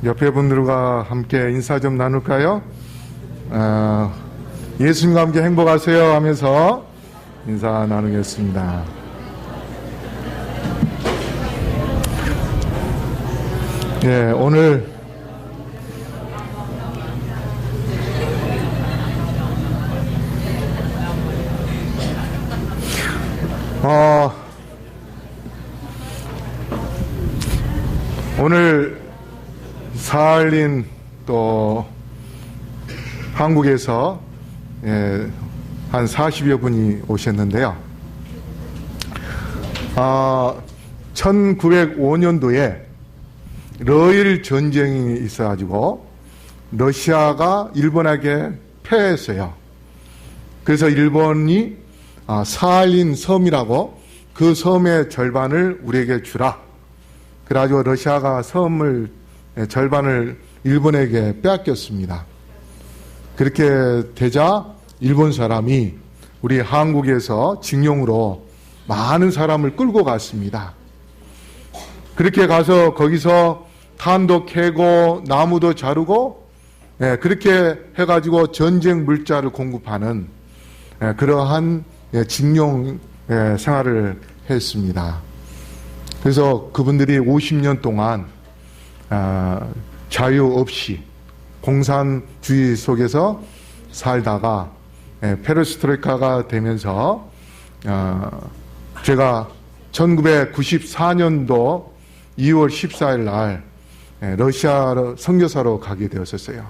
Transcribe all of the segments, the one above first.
옆에 분들과 함께 인사 좀 나눌까요? 예수님과 함께 행복하세요 하면서 인사 나누겠습니다. 예, 오늘 오늘 사할린 또 한국에서 한 40여 분이 오셨는데요. 1905년도에 러일 전쟁이 있어가지고 러시아가 일본에게 패했어요. 그래서 일본이 사할린 섬이라고 그 섬의 절반을 우리에게 주라. 그래가지고 러시아가 섬을 절반을 일본에게 빼앗겼습니다. 그렇게 되자 일본 사람이 우리 한국에서 징용으로 많은 사람을 끌고 갔습니다. 그렇게 가서 거기서 탄도 캐고 나무도 자르고 그렇게 해가지고 전쟁 물자를 공급하는 그러한 징용 생활을 했습니다. 그래서 그분들이 50년 동안 자유 없이 공산주의 속에서 살다가 페레스트로이카가 되면서 제가 1994년도 2월 14일 날 러시아 선교사로 가게 되었었어요.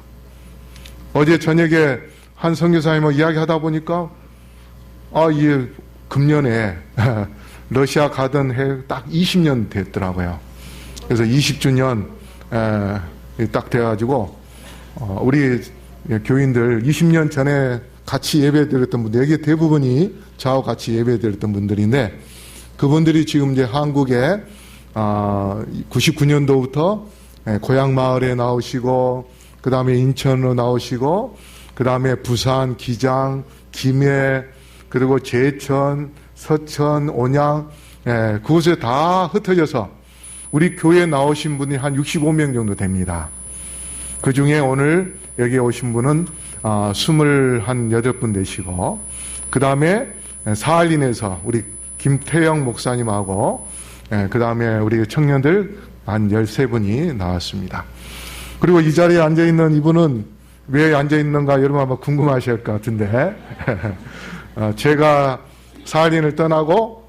어제 저녁에 한 선교사님과 이야기하다 보니까 이 금년에 러시아 가던 해 딱 20년 됐더라고요. 그래서 20주년 딱 돼가지고 우리 교인들 20년 전에 같이 예배드렸던 분들, 여기 대부분이 저하고 같이 예배드렸던 분들인데 그분들이 지금 이제 한국에 99년도부터 고향 마을에 나오시고 그 다음에 인천으로 나오시고 그 다음에 부산, 기장, 김해 그리고 제천, 서천, 온양 그곳에 다 흩어져서 우리 교회에 나오신 분이 한 65명 정도 됩니다. 그 중에 오늘 여기 오신 분은 28분 되시고 그 다음에 사할린에서 우리 김태영 목사님하고 그 다음에 우리 청년들 한 13분이 나왔습니다. 그리고 이 자리에 앉아있는 이분은 왜 앉아있는가 여러분 아마 궁금하실 것 같은데 제가 사할린을 떠나고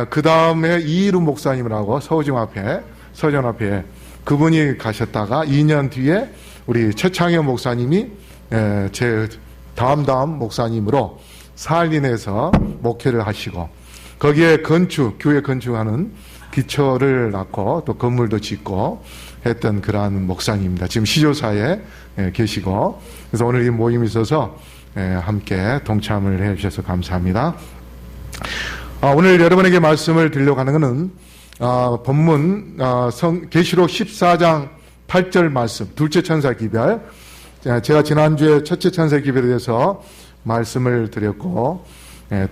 그 다음에 이희루 목사님이라고 서전 앞에 그분이 가셨다가 2년 뒤에 우리 최창현 목사님이 제 다음 목사님으로 사할린에서 목회를 하시고 거기에 교회 건축하는 기초를 낳고 또 건물도 짓고 했던 그러한 목사님입니다. 지금 시조사에 계시고 그래서 오늘 이 모임에 있어서 함께 동참을 해 주셔서 감사합니다. 오늘 여러분에게 말씀을 드리려고 하는 것은 본문 계시록 14장 8절 말씀 둘째 천사 기별. 제가 지난주에 첫째 천사 기별에 대해서 말씀을 드렸고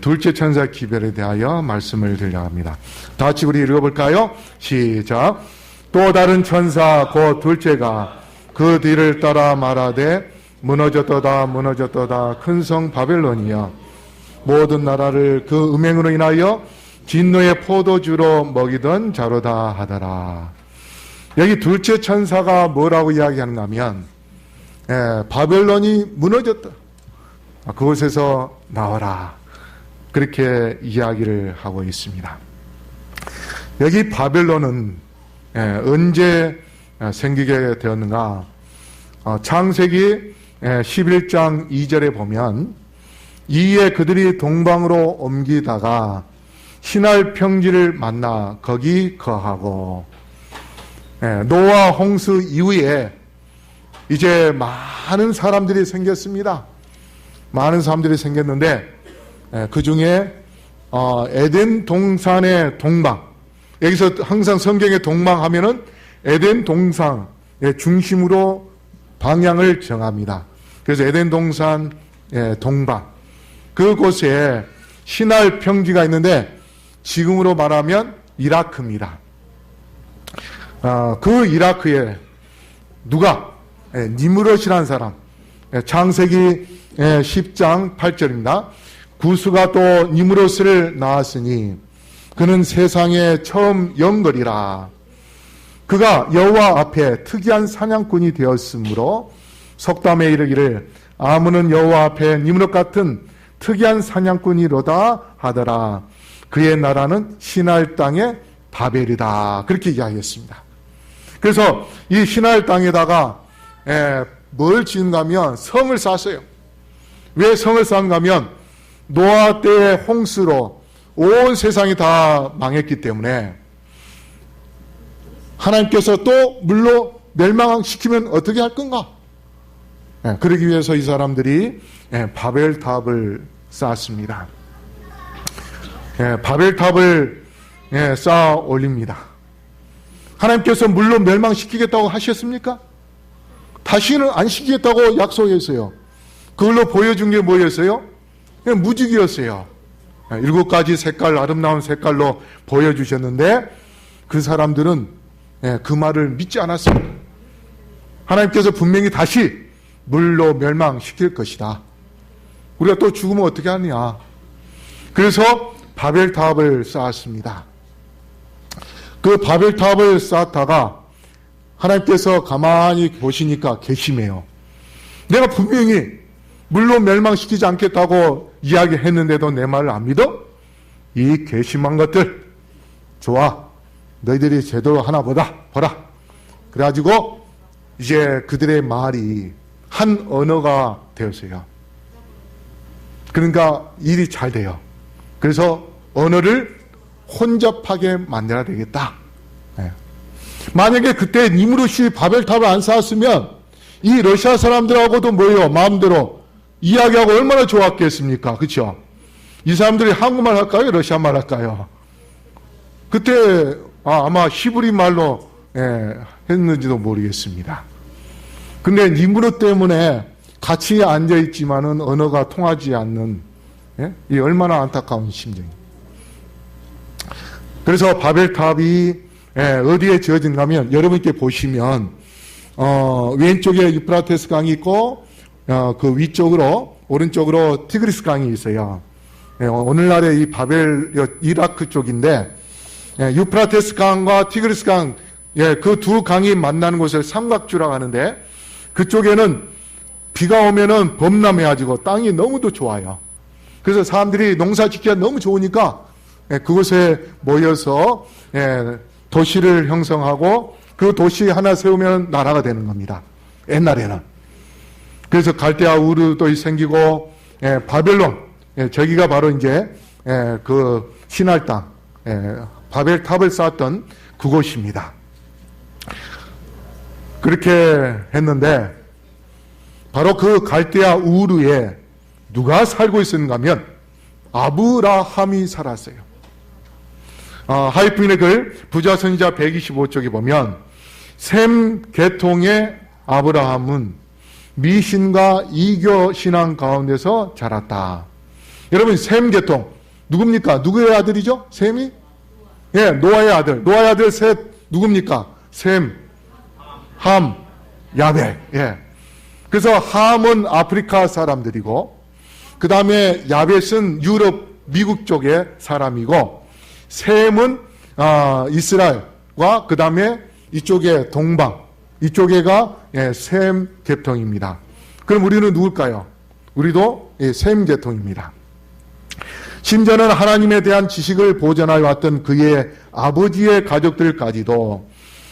둘째 천사 기별에 대하여 말씀을 드리려고 합니다. 다 같이 우리 읽어볼까요? 시작. 또 다른 천사 곧 둘째가 그 뒤를 따라 말하되 무너졌도다 큰 성 바벨론이여 모든 나라를 그 음행으로 인하여 진노의 포도주로 먹이던 자로다 하더라. 여기 둘째 천사가 뭐라고 이야기하는가 하면 바벨론이 무너졌다. 그곳에서 나와라. 그렇게 이야기를 하고 있습니다. 여기 바벨론은 언제 생기게 되었는가? 창세기 11장 2절에 보면 이에 그들이 동방으로 옮기다가 신할 평지를 만나 거기 거하고 노아 홍수 이후에 이제 많은 사람들이 생겼습니다. 많은 사람들이 생겼는데 그 중에 에덴 동산의 동방, 여기서 항상 성경의 동방 하면은 에덴 동산의 중심으로 방향을 정합니다. 그래서 에덴 동산의 동방, 그곳에 신할 평지가 있는데 지금으로 말하면 이라크입니다. 그 이라크에 누가? 니므롯이라는 사람. 창세기 10장 8절입니다. 구스가 또 니므롯을 낳았으니 그는 세상에 처음 영걸이라. 그가 여호와 앞에 특이한 사냥꾼이 되었으므로 속담에 이르기를 아무는 여호와 앞에 니므롯 같은 특이한 사냥꾼이로다 하더라. 그의 나라는 신할 땅의 바벨이다. 그렇게 이야기했습니다. 그래서 이 신할 땅에다가 뭘 지은가 하면 성을 쌓았어요. 왜 성을 쌓은가 하면 노아 때의 홍수로 온 세상이 다 망했기 때문에 하나님께서 또 물로 멸망시키면 어떻게 할 건가? 그러기 위해서 이 사람들이 바벨탑을 쌓았습니다. 바벨탑을 쌓아 올립니다. 하나님께서 물로 멸망시키겠다고 하셨습니까? 다시는 안 시키겠다고 약속했어요. 그걸로 보여준 게 뭐였어요? 그냥 무지개였어요. 7가지 색깔, 아름다운 색깔로 보여주셨는데 그 사람들은 그 말을 믿지 않았습니다. 하나님께서 분명히 다시 물로 멸망시킬 것이다. 우리가 또 죽으면 어떻게 하느냐. 그래서 바벨탑을 쌓았습니다. 그 바벨탑을 쌓다가 하나님께서 가만히 보시니까 괘씸해요. 내가 분명히 물로 멸망시키지 않겠다고 이야기했는데도 내 말을 안 믿어? 이 괘씸한 것들. 좋아. 너희들이 제대로 하나 보라. 그래가지고 이제 그들의 말이 한 언어가 되었어요. 그러니까 일이 잘 돼요. 그래서 언어를 혼잡하게 만들어야 되겠다. 만약에 그때 니므롯이 바벨탑을 안 쌓았으면 이 러시아 사람들하고도 뭐예요? 마음대로 이야기하고 얼마나 좋았겠습니까? 그렇죠? 이 사람들이 한국말 할까요? 러시아말 할까요? 그때 아마 히브리 말로 했는지도 모르겠습니다. 근데 니므롯 때문에 같이 앉아있지만은 언어가 통하지 않는 이 얼마나 안타까운 심정입니다. 그래서 바벨탑이 어디에 지어진가 하면 여러분께 보시면 왼쪽에 유프라테스 강이 있고 그 위쪽으로 오른쪽으로 티그리스 강이 있어요. 오늘날의 이 이라크 쪽인데 유프라테스 강과 티그리스 강 그 두 강이 만나는 곳을 삼각주라고 하는데 그쪽에는 비가 오면은 범람해가지고 땅이 너무도 좋아요. 그래서 사람들이 농사 짓기가 너무 좋으니까 그곳에 모여서 도시를 형성하고 그 도시 하나 세우면 나라가 되는 겁니다. 옛날에는. 그래서 갈대아 우르도 생기고 바벨론, 저기가 바로 이제 그 신할 땅, 바벨탑을 쌓았던 그곳입니다. 그렇게 했는데 바로 그 갈대아 우르에 누가 살고 있었는가 하면 아브라함이 살았어요. 하이프인의 글 부자선지자 125쪽에 보면 셈 계통의 아브라함은 미신과 이교 신앙 가운데서 자랐다. 여러분, 셈 계통 누굽니까? 누구의 아들이죠? 셈이? 노아의 아들. 노아의 아들 셋 누굽니까? 셈, 함, 야벳. 그래서 함은 아프리카 사람들이고, 그 다음에 야벳은 유럽, 미국 쪽의 사람이고, 셈은 이스라엘과 그 다음에 이쪽에 동방, 이쪽에가 셈 계통입니다. 그럼 우리는 누굴까요? 우리도 셈 계통입니다. 심지어는 하나님에 대한 지식을 보존하여 왔던 그의 아버지의 가족들까지도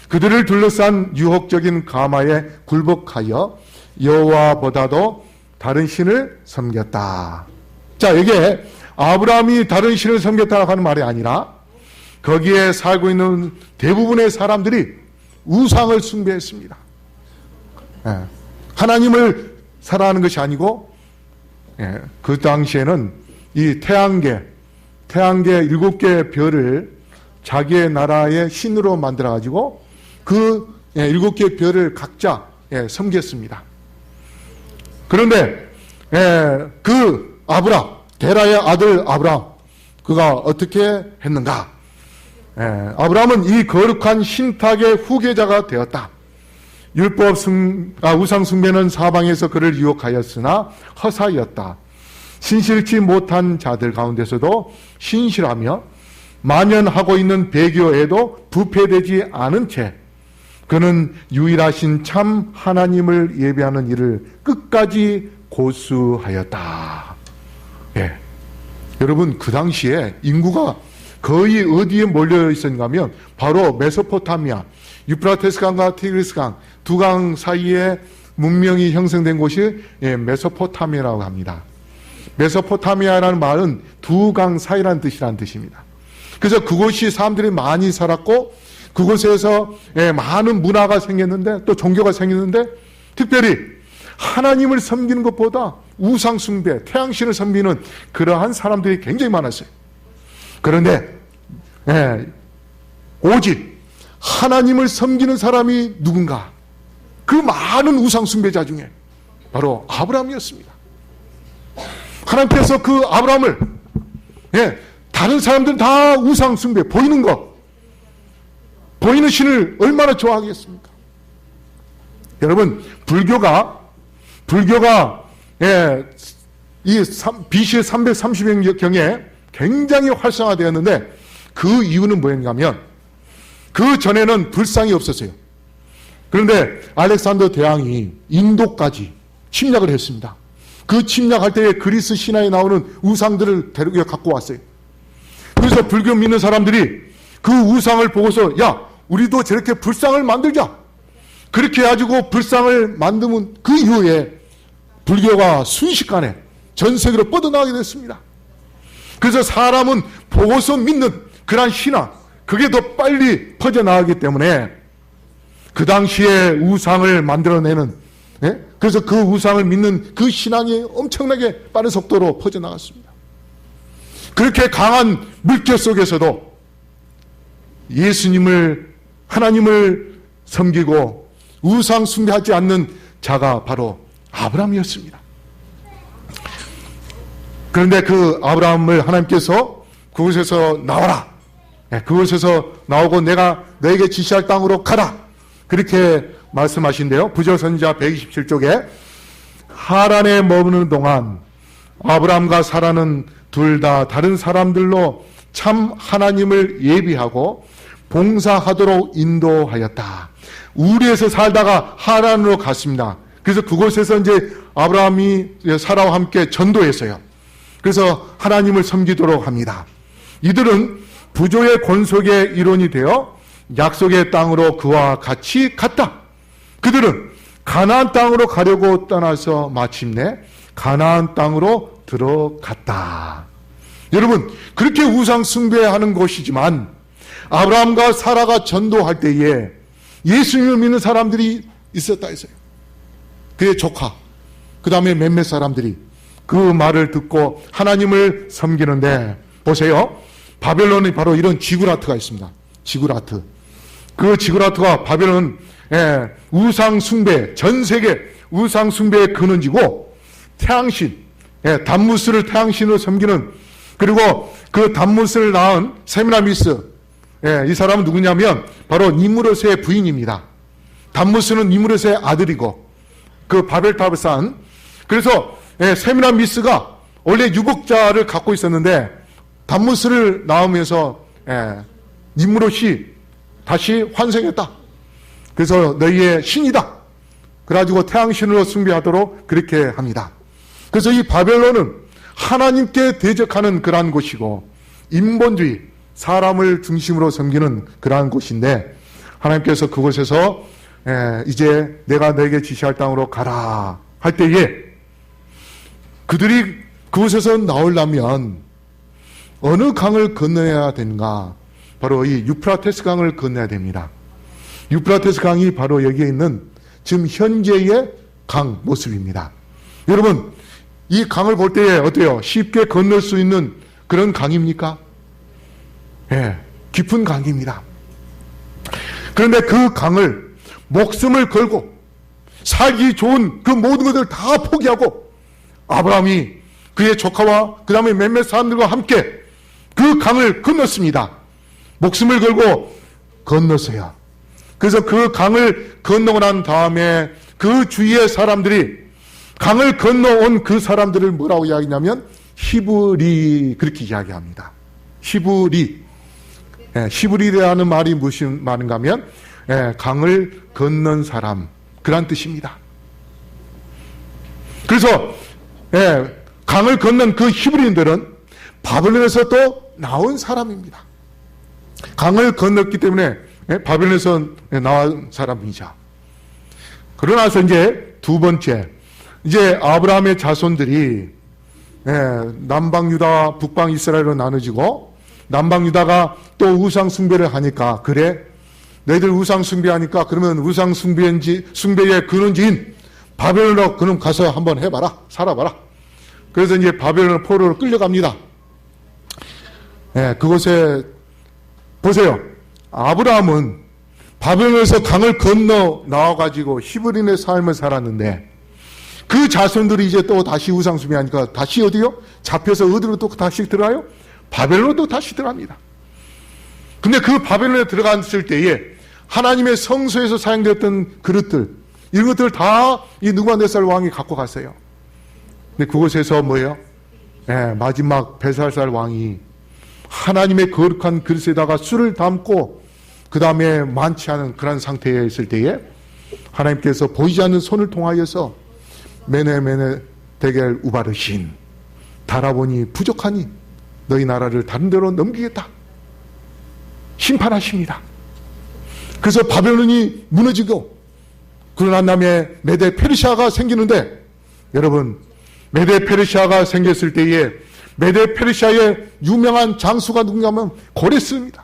그들을 둘러싼 유혹적인 가마에 굴복하여 여호와보다도 다른 신을 섬겼다. 자, 이게 아브라함이 다른 신을 섬겼다고 하는 말이 아니라 거기에 살고 있는 대부분의 사람들이 우상을 숭배했습니다. 하나님을 사랑하는 것이 아니고 그 당시에는 이 태양계 7개의 별을 자기의 나라의 신으로 만들어가지고 그 7개의 별을 각자 섬겼습니다. 그런데 그 아브람, 데라의 아들 아브람, 그가 어떻게 했는가? 아브람은 이 거룩한 신탁의 후계자가 되었다. 율법 우상 숭배는 사방에서 그를 유혹하였으나 허사였다. 신실치 못한 자들 가운데서도 신실하며 만연하고 있는 배교에도 부패되지 않은 채 그는 유일하신 참 하나님을 예배하는 일을 끝까지 고수하였다. 여러분, 그 당시에 인구가 거의 어디에 몰려 있었는가 하면 바로 메소포타미아, 유프라테스 강과 티그리스 강 두 강 사이에 문명이 형성된 곳이 메소포타미아라고 합니다. 메소포타미아라는 말은 두 강 사이라는 뜻입니다. 그래서 그곳이 사람들이 많이 살았고 그곳에서 많은 문화가 생겼는데 또 종교가 생겼는데 특별히 하나님을 섬기는 것보다 우상 숭배, 태양신을 섬기는 그러한 사람들이 굉장히 많았어요. 그런데 오직 하나님을 섬기는 사람이 누군가? 그 많은 우상 숭배자 중에 바로 아브라함이었습니다. 하나님께서 그 아브라함을 다른 사람들은 다 우상 숭배, 보이는 것, 보이는 신을 얼마나 좋아하겠습니까? 여러분, 불교가 이 BC 330년경에 굉장히 활성화되었는데 그 이유는 뭐였냐 하면 그 전에는 불상이 없었어요. 그런데 알렉산더 대왕이 인도까지 침략을 했습니다. 그 침략할 때에 그리스 신화에 나오는 우상들을 데리고 갖고 왔어요. 그래서 불교 믿는 사람들이 그 우상을 보고서 야, 우리도 저렇게 불상을 만들자. 그렇게 해가지고 불상을 만드면 그 이후에 불교가 순식간에 전 세계로 뻗어나가게 됐습니다. 그래서 사람은 보고서 믿는 그러한 신앙, 그게 더 빨리 퍼져나가기 때문에 그 당시에 우상을 만들어내는, 그래서 그 우상을 믿는 그 신앙이 엄청나게 빠른 속도로 퍼져나갔습니다. 그렇게 강한 물결 속에서도 예수님을, 하나님을 섬기고 우상 숭배하지 않는 자가 바로 아브라함이었습니다. 그런데 그 아브라함을 하나님께서 그곳에서 나와라. 그곳에서 나오고 내가 너에게 지시할 땅으로 가라. 그렇게 말씀하신대요. 부조선지자 127쪽에 하란에 머무는 동안 아브라함과 사라는 둘 다 다른 사람들로 참 하나님을 예비하고 봉사하도록 인도하였다. 우리에서 살다가 하란으로 갔습니다. 그래서 그곳에서 이제 아브라함이 사라와 함께 전도했어요. 그래서 하나님을 섬기도록 합니다. 이들은 부조의 권속의 일원이 되어 약속의 땅으로 그와 같이 갔다. 그들은 가나안 땅으로 가려고 떠나서 마침내 가나안 땅으로 들어갔다. 여러분, 그렇게 우상 숭배하는 곳이지만 아브라함과 사라가 전도할 때에 예수님을 믿는 사람들이 있었다 했어요. 그의 조카, 그 다음에 몇몇 사람들이 그 말을 듣고 하나님을 섬기는데, 보세요. 바벨론이 바로 이런 지구라트가 있습니다. 지구라트. 그 지구라트가 바벨론 우상 숭배, 전 세계 우상 숭배의 근원지고, 태양신, 담무스를 태양신으로 섬기는, 그리고 그 담무스를 낳은 세미라미스, 이 사람은 누구냐면 바로 니무롯의 부인입니다. 담무스는 니무롯의 아들이고 그 바벨탑을 쌓은, 그래서 세미라미스가 원래 유복자를 갖고 있었는데 담무스를 낳으면서 니무롯이 다시 환생했다. 그래서 너희의 신이다. 그래가지고 태양신으로 숭배하도록 그렇게 합니다. 그래서 이 바벨론은 하나님께 대적하는 그러한 곳이고 인본주의, 사람을 중심으로 섬기는 그러한 곳인데, 하나님께서 그곳에서 이제 내가 너에게 지시할 땅으로 가라 할 때에 그들이 그곳에서 나오려면 어느 강을 건너야 되는가? 바로 이 유프라테스 강을 건너야 됩니다. 유프라테스 강이 바로 여기에 있는 지금 현재의 강 모습입니다. 여러분, 이 강을 볼 때에 어때요? 쉽게 건널 수 있는 그런 강입니까? 깊은 강입니다. 그런데 그 강을 목숨을 걸고 살기 좋은 그 모든 것을 다 포기하고 아브라함이 그의 조카와 그 다음에 몇몇 사람들과 함께 그 강을 건넜습니다. 목숨을 걸고 건넜어요. 그래서 그 강을 건너고 난 다음에 그 주위의 사람들이 강을 건너온 그 사람들을 뭐라고 이야기하냐면 히브리, 그렇게 이야기합니다. 히브리. 히브리라는 말이 무슨 말인가 하면 강을 건넌 사람, 그런 뜻입니다. 그래서 강을 건넌 그 히브리인들은 바벨론에서 또 나온 사람입니다. 강을 건넜기 때문에 바벨론에서 나온 사람이죠. 그러나서 이제 두 번째, 이제 아브라함의 자손들이 남방 유다, 북방 이스라엘로 나눠지고, 남방 유다가 또 우상 숭배를 하니까, 그래 너희들 우상 숭배하니까 그러면 우상 숭배의 근원지인 바벨론으로 그럼 가서 한번 해봐라, 살아봐라. 그래서 이제 바벨론 포로로 끌려갑니다. 그곳에 보세요. 아브라함은 바벨론에서 강을 건너 나와가지고 히브리인의 삶을 살았는데, 그 자손들이 이제 또 다시 우상 숭배하니까 다시 어디요? 잡혀서 어디로 또 다시 들어가요? 바벨론도 다시 들어갑니다. 근데 그 바벨론에 들어갔을 때에 하나님의 성소에서 사용되었던 그릇들, 이런 것들을 다 이 느부갓네살 왕이 갖고 갔어요. 근데 그곳에서 뭐예요? 마지막 벨사살 왕이 하나님의 거룩한 그릇에다가 술을 담고 그 다음에 많지 않은 그런 상태에 있을 때에 하나님께서 보이지 않는 손을 통하여서 메네 데겔 우바르신, 달아보니 부족하니 너희 나라를 다른 데로 넘기겠다, 심판하십니다. 그래서 바벨론이 무너지고, 그러난 다음에 메데 페르시아가 생기는데, 여러분, 메데 페르시아가 생겼을 때에 메데 페르시아의 유명한 장수가 누군가 하면 고레스입니다.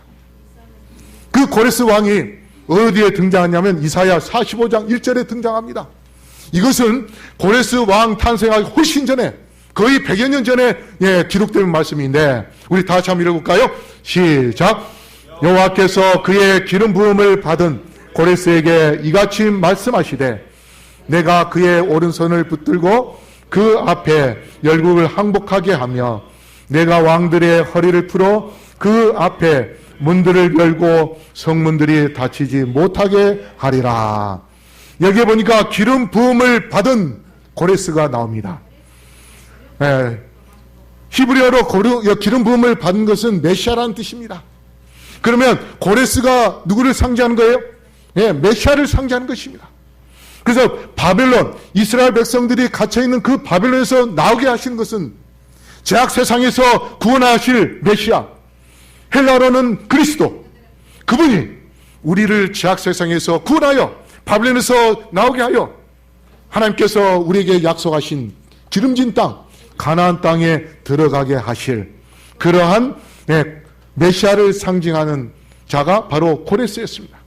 그 고레스 왕이 어디에 등장하냐면 이사야 45장 1절에 등장합니다. 이것은 고레스 왕 탄생하기 훨씬 전에, 거의 100여 년 전에 기록된 말씀인데, 우리 다시 한번 읽어볼까요? 시작. 여호와께서 그의 기름 부음을 받은 고레스에게 이같이 말씀하시되, 내가 그의 오른손을 붙들고 그 앞에 열국을 항복하게 하며 내가 왕들의 허리를 풀어 그 앞에 문들을 열고 성문들이 닫히지 못하게 하리라. 여기에 보니까 기름 부음을 받은 고레스가 나옵니다. 히브리어로 기름 부음을 받은 것은 메시아라는 뜻입니다. 그러면 고레스가 누구를 상징하는 거예요? 메시아를 상징하는 것입니다. 그래서 바벨론, 이스라엘 백성들이 갇혀있는 그 바벨론에서 나오게 하신 것은 죄악 세상에서 구원하실 메시아, 헬라어로는 그리스도, 그분이 우리를 죄악 세상에서 구원하여 바벨론에서 나오게 하여 하나님께서 우리에게 약속하신 기름진 땅 가나안 땅에 들어가게 하실 그러한 메시아를 상징하는 자가 바로 고레스였습니다.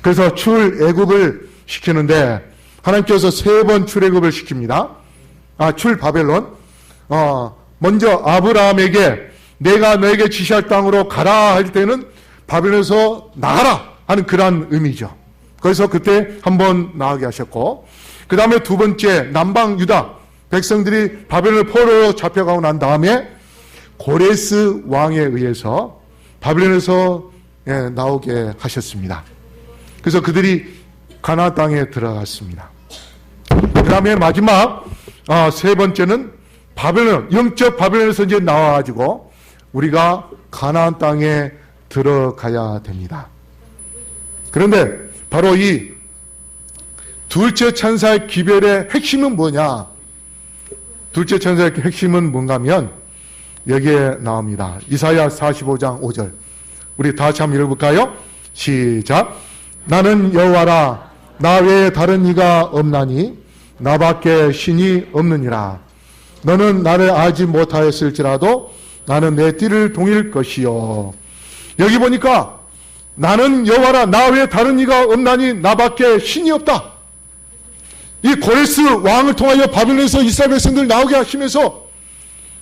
그래서 출애굽을 시키는데 하나님께서 3번 출애굽을 시킵니다. 출바벨론. 먼저 아브라함에게 내가 너에게 지시할 땅으로 가라 할 때는 바벨론에서 나가라 하는 그러한 의미죠. 그래서 그때 한번 나가게 하셨고, 그 다음에 2번째 남방 유다 백성들이 바벨론 포로로 잡혀가고 난 다음에 고레스 왕에 의해서 바벨론에서 나오게 하셨습니다. 그래서 그들이 가나안 땅에 들어갔습니다. 그 다음에 마지막 3번째는 바벨론, 영적 바벨론에서 이제 나와가지고 우리가 가나안 땅에 들어가야 됩니다. 그런데 바로 이 둘째 천사의 기별의 핵심은 뭐냐? 둘째 천사의 핵심은 뭔가 하면 여기에 나옵니다. 이사야 45장 5절. 우리 다 같이 한번 읽어볼까요? 시작. 나는 여호와라, 나 외에 다른 이가 없나니 나밖에 신이 없느니라. 너는 나를 알지 못하였을지라도 나는 내 띠를 동일 것이요. 여기 보니까 나는 여호와라, 나 외에 다른 이가 없나니 나밖에 신이 없다. 이 고레스 왕을 통하여 바벨론에서 이스라엘 백성들 나오게 하시면서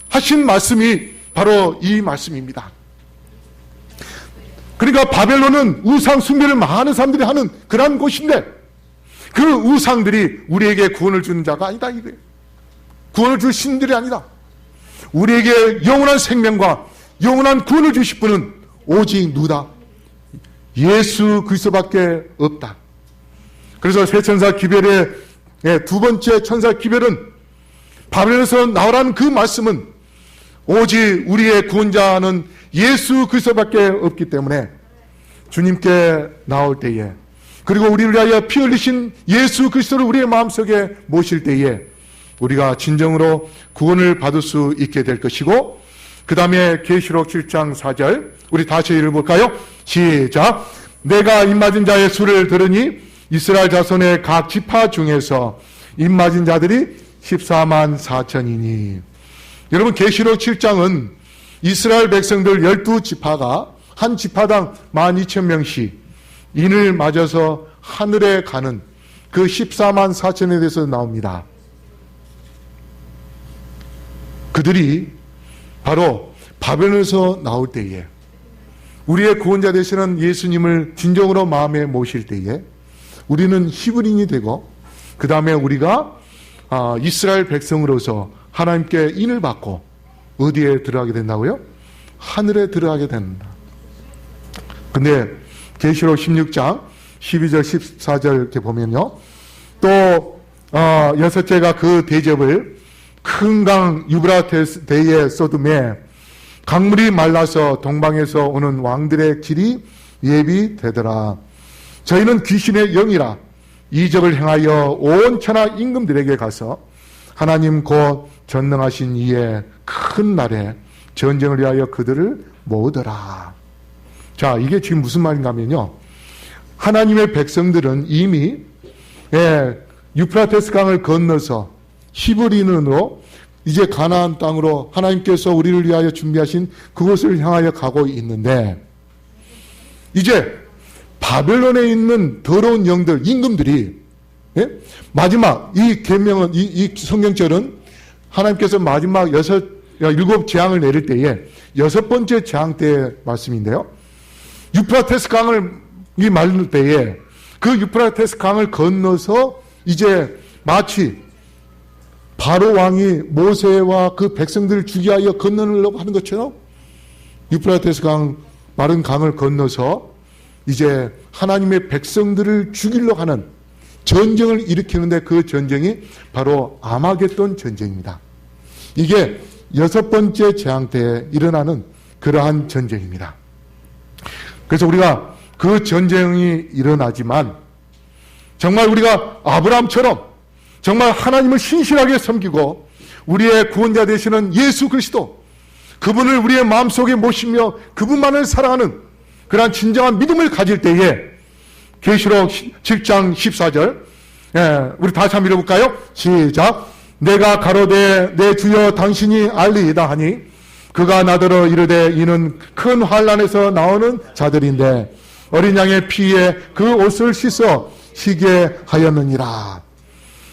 하신 말씀이 바로 이 말씀입니다. 그러니까 바벨론은 우상 숭배를 많은 사람들이 하는 그런 곳인데 그 우상들이 우리에게 구원을 주는 자가 아니다 이거예요. 구원을 줄 신들이 아니다. 우리에게 영원한 생명과 영원한 구원을 주실 분은 오직 누구다? 예수 그리스도밖에 없다. 그래서 새 천사 기별의 2번째 천사 기별은 바벨론에서 나오라는 그 말씀은 오직 우리의 구원자는 예수 그리스도밖에 없기 때문에 주님께 나올 때에, 그리고 우리를 위하여 피 흘리신 예수 그리스도를 우리의 마음속에 모실 때에 우리가 진정으로 구원을 받을 수 있게 될 것이고, 그 다음에 계시록 7장 4절 우리 다시 읽어볼까요? 시작. 내가 입맞은 자의 수를 들으니 이스라엘 자손의 각 지파 중에서 입맞은 자들이 14만 4천이니. 여러분, 계시록 7장은 이스라엘 백성들 12지파가 한 지파당 12,000명씩 인을 맞아서 하늘에 가는 그 14만 4천에 대해서 나옵니다. 그들이 바로 바벨론에서 나올 때에 우리의 구원자 되시는 예수님을 진정으로 마음에 모실 때에 우리는 히브리인이 되고, 그 다음에 우리가 이스라엘 백성으로서 하나님께 인을 받고 어디에 들어가게 된다고요? 하늘에 들어가게 된다. 근데 계시록 16장 12절 14절 이렇게 보면요, 또 여섯째가 그 대접을 큰 강 유브라테스 대에 쏟음에 강물이 말라서 동방에서 오는 왕들의 길이 예비되더라. 저희는 귀신의 영이라 이적을 행하여 온 천하 임금들에게 가서 하나님 곧 전능하신 이의 큰 날에 전쟁을 위하여 그들을 모으더라. 자, 이게 지금 무슨 말인가 하면요, 하나님의 백성들은 이미 유프라테스 강을 건너서 히브리인으로 이제 가나안 땅으로 하나님께서 우리를 위하여 준비하신 그곳을 향하여 가고 있는데, 이제 바벨론에 있는 더러운 영들, 임금들이 마지막 이 계명은 이 성경절은 하나님께서 마지막 7 재앙을 내릴 때에 6번째 재앙 때의 말씀인데요, 유프라테스 강을 마를 때에 그 유프라테스 강을 건너서 이제 마치 바로 왕이 모세와 그 백성들을 죽이게 하여 건너려고 하는 것처럼 유프라테스 강, 마른 강을 건너서 이제 하나님의 백성들을 죽이려고 하는 전쟁을 일으키는데, 그 전쟁이 바로 아마겟돈 전쟁입니다. 이게 6번째 재앙 때에 일어나는 그러한 전쟁입니다. 그래서 우리가 그 전쟁이 일어나지만 정말 우리가 아브라함처럼 정말 하나님을 신실하게 섬기고 우리의 구원자 되시는 예수 그리스도, 그분을 우리의 마음속에 모시며 그분만을 사랑하는 그러한 진정한 믿음을 가질 때에 계시록 7장 14절 우리 다시 한번 읽어볼까요? 시작. 내가 가로되 내 주여 당신이 알리이다 하니 그가 나더러 이르되 이는 큰 환난에서 나오는 자들인데 어린 양의 피에 그 옷을 씻어 희게 하였느니라.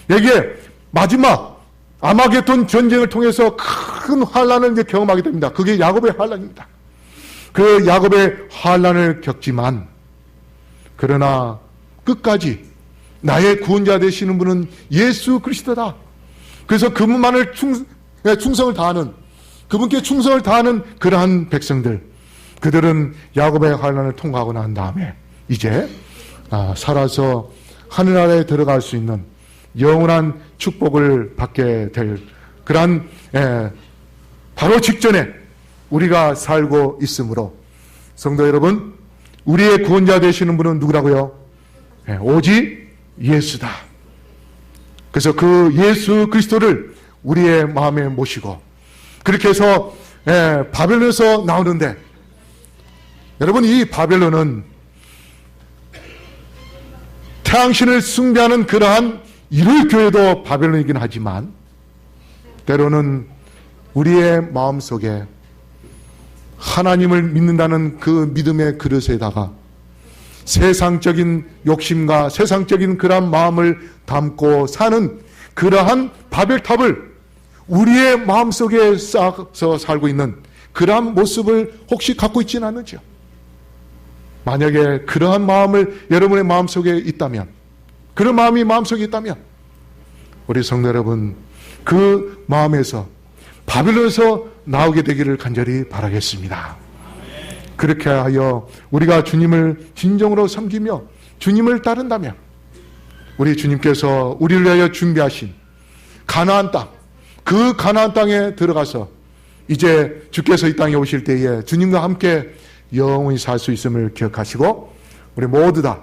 여기에 마지막 아마겟돈 전쟁을 통해서 큰 환난을 이제 경험하게 됩니다. 그게 야곱의 환난입니다. 그 야곱의 환난을 겪지만 그러나 끝까지 나의 구원자 되시는 분은 예수 그리스도다. 그래서 그분만을 충성을 다하는, 그분께 충성을 다하는 그러한 백성들, 그들은 야곱의 환난을 통과하고 난 다음에 이제 살아서 하늘나라에 들어갈 수 있는 영원한 축복을 받게 될 그러한 바로 직전에 우리가 살고 있으므로 성도 여러분, 우리의 구원자 되시는 분은 누구라고요? 오직 예수다. 그래서 그 예수 그리스도를 우리의 마음에 모시고 그렇게 해서 바벨론에서 나오는데, 여러분 이 바벨론은 태양신을 숭배하는 그러한 이를 교회도 바벨론이긴 하지만 때로는 우리의 마음속에 하나님을 믿는다는 그 믿음의 그릇에다가 세상적인 욕심과 세상적인 그러한 마음을 담고 사는 그러한 바벨탑을 우리의 마음속에 쌓아서 살고 있는 그러한 모습을 혹시 갖고 있지는 않으죠? 만약에 그러한 마음을 여러분의 마음속에 있다면, 그런 마음이 마음속에 있다면 우리 성도 여러분, 그 마음에서 바벨론에서 나오게 되기를 간절히 바라겠습니다. 그렇게 하여 우리가 주님을 진정으로 섬기며 주님을 따른다면 우리 주님께서 우리를 위하여 준비하신 가나안 땅, 그 가나안 땅에 들어가서 이제 주께서 이 땅에 오실 때에 주님과 함께 영원히 살 수 있음을 기억하시고, 우리 모두 다,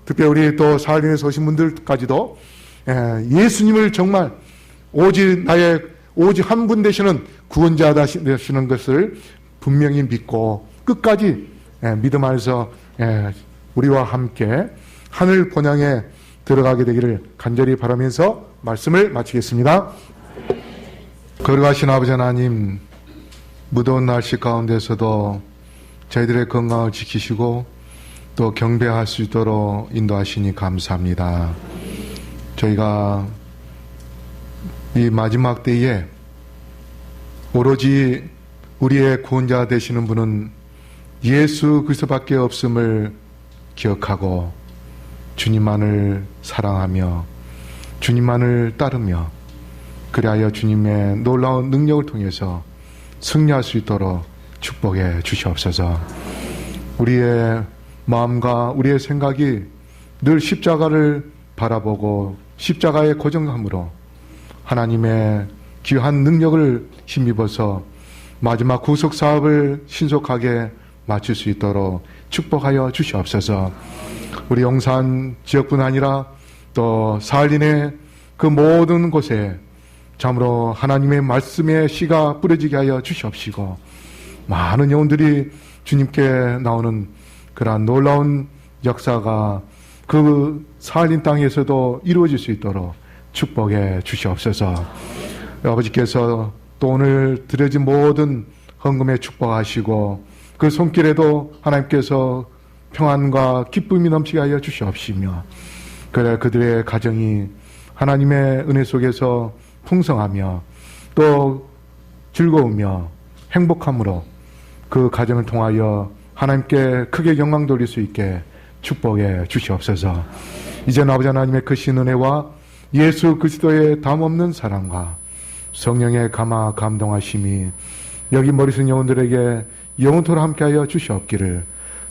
특별히 우리 또 사할린에서 오신 분들까지도 예수님을 정말 오직 한 분 되시는 구원자 되시는 것을 분명히 믿고 끝까지 믿음 안에서 우리와 함께 하늘 본향에 들어가게 되기를 간절히 바라면서 말씀을 마치겠습니다. 거룩하신 아버지 하나님, 무더운 날씨 가운데서도 저희들의 건강을 지키시고 또 경배할 수 있도록 인도하시니 감사합니다. 저희가 이 마지막 때에 오로지 우리의 구원자 되시는 분은 예수 그리스도밖에 없음을 기억하고 주님만을 사랑하며 주님만을 따르며 그리하여 주님의 놀라운 능력을 통해서 승리할 수 있도록 축복해 주시옵소서. 우리의 마음과 우리의 생각이 늘 십자가를 바라보고 십자가에 고정함으로 하나님의 귀한 능력을 힘입어서 마지막 구속 사업을 신속하게 마칠 수 있도록 축복하여 주시옵소서. 우리 용산 지역뿐 아니라 또 사할린의 그 모든 곳에 참으로 하나님의 말씀의 씨가 뿌려지게 하여 주시옵시고 많은 영혼들이 주님께 나오는 그러한 놀라운 역사가 그 사할린 땅에서도 이루어질 수 있도록 축복해 주시옵소서. 아버지께서 또 오늘 드려진 모든 헌금에 축복하시고 그 손길에도 하나님께서 평안과 기쁨이 넘치게 하여 주시옵시며 그래 그들의 가정이 하나님의 은혜 속에서 풍성하며 또 즐거우며 행복함으로 그 가정을 통하여 하나님께 크게 영광 돌릴 수 있게 축복해 주시옵소서. 이제는 아버지 하나님의 크신 은혜와 예수 그리스도의 담없는 사랑과 성령의 감화 감동하심이 여기 머리쓴 영혼들에게 영원토록 함께하여 주시옵기를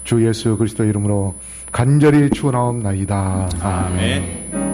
주 예수 그리스도 이름으로 간절히 축원하옵나이다. 아멘.